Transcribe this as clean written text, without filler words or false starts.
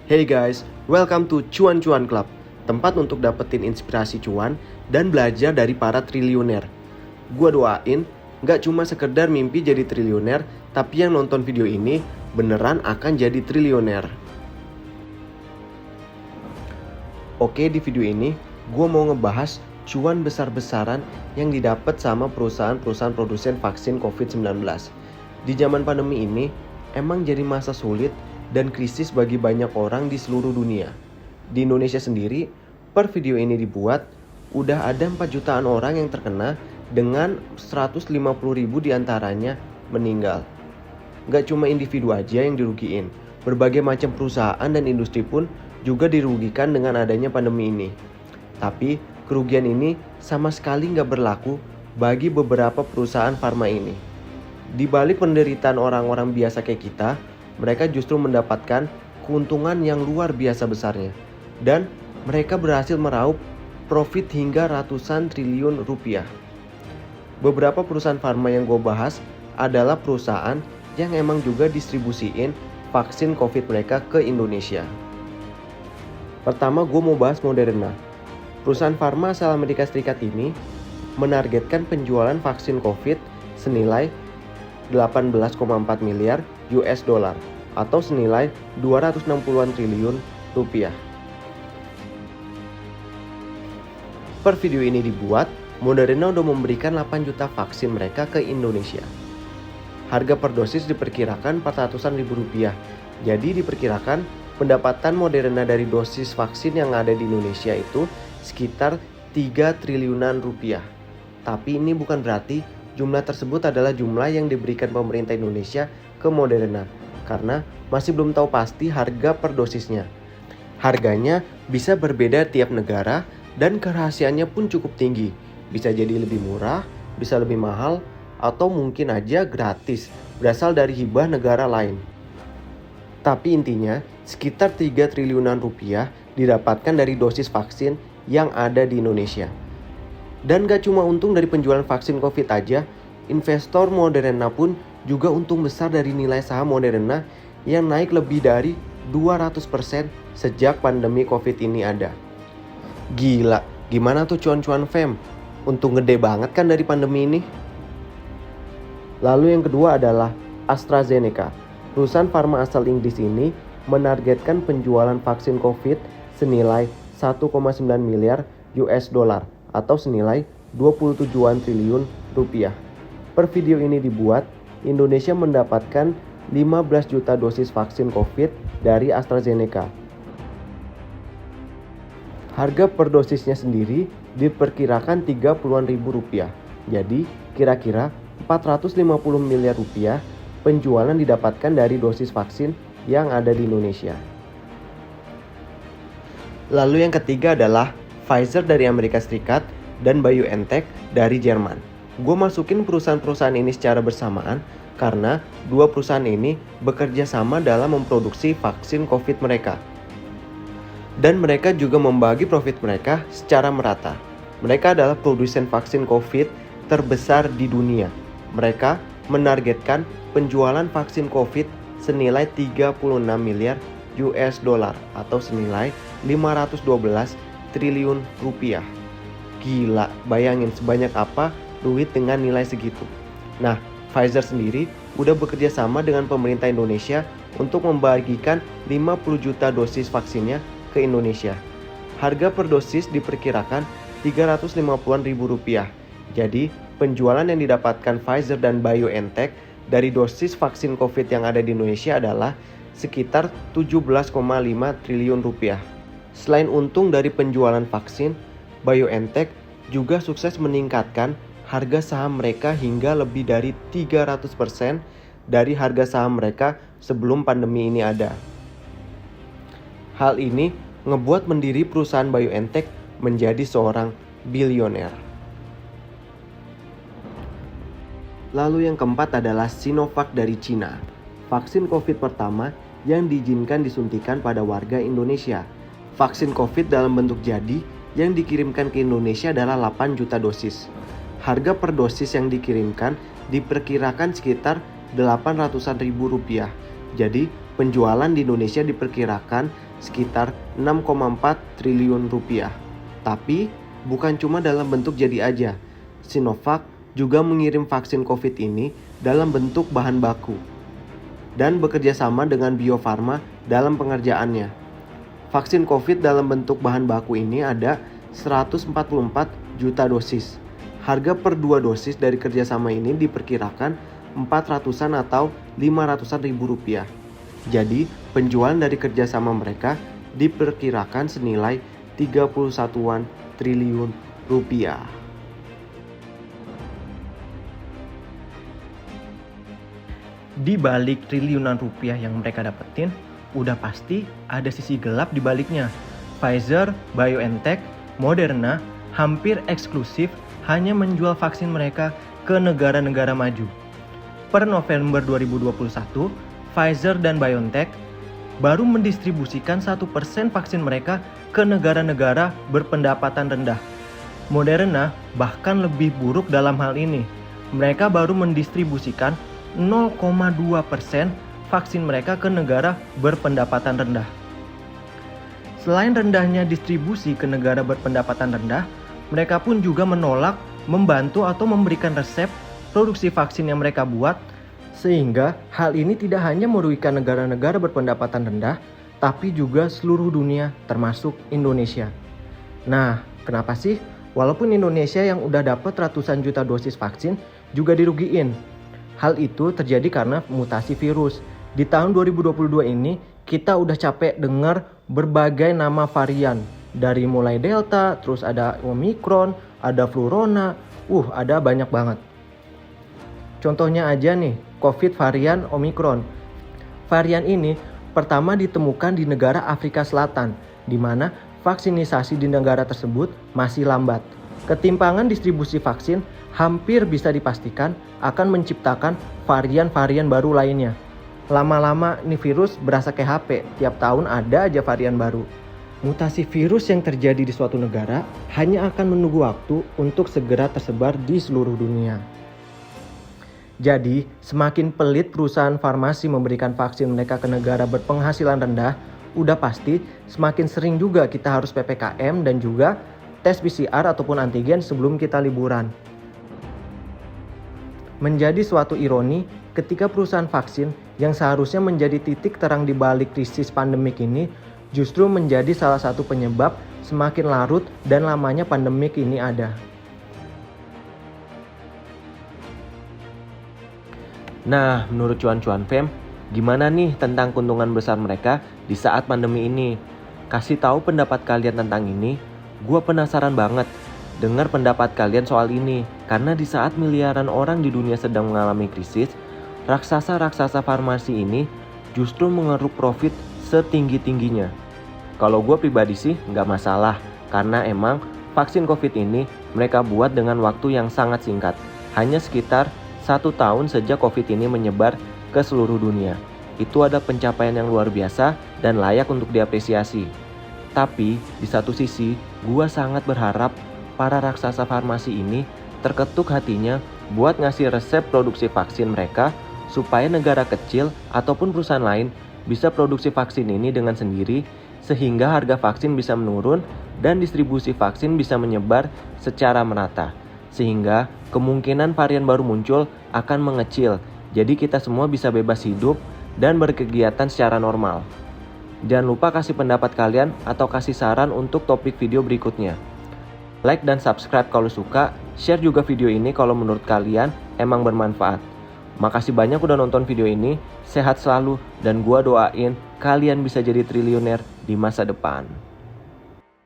Hey guys, welcome to Cuan Cuan Club, tempat untuk dapetin inspirasi cuan dan belajar dari para triliuner. Gua doain, gak cuma sekedar mimpi jadi triliuner, tapi yang nonton video ini beneran akan jadi triliuner. Oke, di video ini gua mau ngebahas cuan besar-besaran yang didapat sama perusahaan-perusahaan produsen vaksin COVID-19. Di zaman pandemi ini, emang jadi masa sulit dan krisis bagi banyak orang di seluruh dunia. Di Indonesia sendiri, per video ini dibuat, udah ada 4 jutaan orang yang terkena dengan 150 ribu diantaranya meninggal. Gak cuma individu aja yang dirugiin, berbagai macam perusahaan dan industri pun juga dirugikan dengan adanya pandemi ini. Tapi kerugian ini sama sekali gak berlaku bagi beberapa perusahaan farma ini. Di balik penderitaan orang-orang biasa kayak kita, mereka justru mendapatkan keuntungan yang luar biasa besarnya. Dan mereka berhasil meraup profit hingga ratusan triliun rupiah. Beberapa perusahaan farma yang gue bahas adalah perusahaan yang emang juga distribusiin vaksin COVID mereka ke Indonesia. Pertama gue mau bahas Moderna. Perusahaan farma asal Amerika Serikat ini menargetkan penjualan vaksin COVID senilai 18,4 miliar US dollar atau senilai 260-an triliun rupiah. Per video ini dibuat, Moderna udah memberikan 8 juta vaksin mereka ke Indonesia. Harga per dosis diperkirakan 400-an ribu rupiah. Jadi diperkirakan pendapatan Moderna dari dosis vaksin yang ada di Indonesia itu sekitar 3 triliunan rupiah. Tapi ini bukan berarti jumlah tersebut adalah jumlah yang diberikan pemerintah Indonesia ke Moderna, karena masih belum tahu pasti harga per dosisnya. Harganya bisa berbeda tiap negara dan kerahasiaannya pun cukup tinggi. Bisa jadi lebih murah, bisa lebih mahal, atau mungkin aja gratis, berasal dari hibah negara lain. Tapi intinya, sekitar 3 triliunan rupiah didapatkan dari dosis vaksin yang ada di Indonesia. Dan gak cuma untung dari penjualan vaksin COVID aja, investor Moderna pun juga untung besar dari nilai saham Moderna yang naik lebih dari 200% sejak pandemi COVID ini ada. Gila, gimana tuh cuan-cuan fam? Untung gede banget kan dari pandemi ini? Lalu yang kedua adalah AstraZeneca. Perusahaan farma asal Inggris ini menargetkan penjualan vaksin COVID senilai 1,9 miliar US dollar atau senilai 27-an triliun rupiah. Per video ini dibuat, Indonesia mendapatkan 15 juta dosis vaksin COVID dari AstraZeneca. Harga per dosisnya sendiri diperkirakan 30-an ribu rupiah. Jadi kira-kira 450 miliar rupiah penjualan didapatkan dari dosis vaksin yang ada di Indonesia. Lalu yang ketiga adalah Pfizer dari Amerika Serikat dan BioNTech dari Jerman. Gue masukin perusahaan-perusahaan ini secara bersamaan karena dua perusahaan ini bekerja sama dalam memproduksi vaksin COVID mereka. Dan mereka juga membagi profit mereka secara merata. Mereka adalah produsen vaksin COVID terbesar di dunia. Mereka menargetkan penjualan vaksin COVID senilai 36 miliar US dollar atau senilai 512 triliun rupiah. Gila, bayangin sebanyak apa duit dengan nilai segitu. Nah, Pfizer sendiri udah bekerja sama dengan pemerintah Indonesia untuk membagikan 50 juta dosis vaksinnya ke Indonesia. Harga per dosis diperkirakan 350-an ribu rupiah. Jadi, penjualan yang didapatkan Pfizer dan BioNTech dari dosis vaksin COVID yang ada di Indonesia adalah sekitar 17,5 triliun rupiah. Selain untung dari penjualan vaksin, BioNTech juga sukses meningkatkan harga saham mereka hingga lebih dari 300% dari harga saham mereka sebelum pandemi ini ada. Hal ini ngebuat pendiri perusahaan BioNTech menjadi seorang bilioner. Lalu yang keempat adalah Sinovac dari Cina. Vaksin COVID pertama yang diizinkan disuntikan pada warga Indonesia. Vaksin COVID dalam bentuk jadi yang dikirimkan ke Indonesia adalah 8 juta dosis. Harga per dosis yang dikirimkan diperkirakan sekitar 800-an ribu rupiah. Jadi penjualan di Indonesia diperkirakan sekitar 6,4 triliun rupiah. Tapi bukan cuma dalam bentuk jadi aja. Sinovac juga mengirim vaksin COVID ini dalam bentuk bahan baku dan bekerja sama dengan Bio Farma dalam pengerjaannya. Vaksin COVID dalam bentuk bahan baku ini ada 144 juta dosis. Harga per 2 dosis dari kerjasama ini diperkirakan 400-an atau 500-an ribu rupiah. Jadi penjualan dari kerjasama mereka diperkirakan senilai 31-an triliun rupiah. Di balik triliunan rupiah yang mereka dapetin, udah pasti ada sisi gelap di baliknya. Pfizer, BioNTech, Moderna hampir eksklusif hanya menjual vaksin mereka ke negara-negara maju. Per November 2021, Pfizer dan BioNTech baru mendistribusikan 1% vaksin mereka ke negara-negara berpendapatan rendah. Moderna bahkan lebih buruk dalam hal ini. Mereka baru mendistribusikan 0,2% vaksin mereka ke negara berpendapatan rendah. Selain rendahnya distribusi ke negara berpendapatan rendah, mereka pun juga menolak membantu atau memberikan resep produksi vaksin yang mereka buat, sehingga hal ini tidak hanya merugikan negara-negara berpendapatan rendah, tapi juga seluruh dunia termasuk Indonesia. Nah, kenapa sih walaupun Indonesia yang udah dapat ratusan juta dosis vaksin juga dirugiin? Hal itu terjadi karena mutasi virus. Di tahun 2022 ini kita udah capek dengar berbagai nama varian. Dari mulai Delta, terus ada Omicron, ada Flurona, ada banyak banget. Contohnya aja nih, COVID varian Omicron. Varian ini pertama ditemukan di negara Afrika Selatan, di mana vaksinisasi di negara tersebut masih lambat. Ketimpangan distribusi vaksin hampir bisa dipastikan akan menciptakan varian-varian baru lainnya. Lama-lama ini virus berasa kayak HP, tiap tahun ada aja varian baru. Mutasi virus yang terjadi di suatu negara hanya akan menunggu waktu untuk segera tersebar di seluruh dunia. Jadi, semakin pelit perusahaan farmasi memberikan vaksin mereka ke negara berpenghasilan rendah, udah pasti semakin sering juga kita harus PPKM dan juga tes PCR ataupun antigen sebelum kita liburan. Menjadi suatu ironi ketika perusahaan vaksin yang seharusnya menjadi titik terang di balik krisis pandemik ini justru menjadi salah satu penyebab semakin larut dan lamanya pandemik ini ada. Nah, menurut cuan-cuan fam, gimana nih tentang keuntungan besar mereka di saat pandemi ini? Kasih tahu pendapat kalian tentang ini. Gua penasaran banget dengar pendapat kalian soal ini, karena di saat miliaran orang di dunia sedang mengalami krisis, raksasa-raksasa farmasi ini justru mengeruk profit setinggi-tingginya. Kalau gue pribadi sih nggak masalah, karena emang vaksin COVID ini mereka buat dengan waktu yang sangat singkat, hanya sekitar 1 tahun sejak COVID ini menyebar ke seluruh dunia. Itu ada pencapaian yang luar biasa dan layak untuk diapresiasi. Tapi di satu sisi, gue sangat berharap para raksasa farmasi ini terketuk hatinya buat ngasih resep produksi vaksin mereka supaya negara kecil ataupun perusahaan lain bisa produksi vaksin ini dengan sendiri, sehingga harga vaksin bisa menurun dan distribusi vaksin bisa menyebar secara merata, sehingga kemungkinan varian baru muncul akan mengecil, jadi kita semua bisa bebas hidup dan berkegiatan secara normal. Jangan lupa kasih pendapat kalian atau kasih saran untuk topik video berikutnya. Like dan subscribe kalau suka, share juga video ini kalau menurut kalian emang bermanfaat. Makasih banyak udah nonton video ini, sehat selalu, dan gua doain kalian bisa jadi triliuner di masa depan.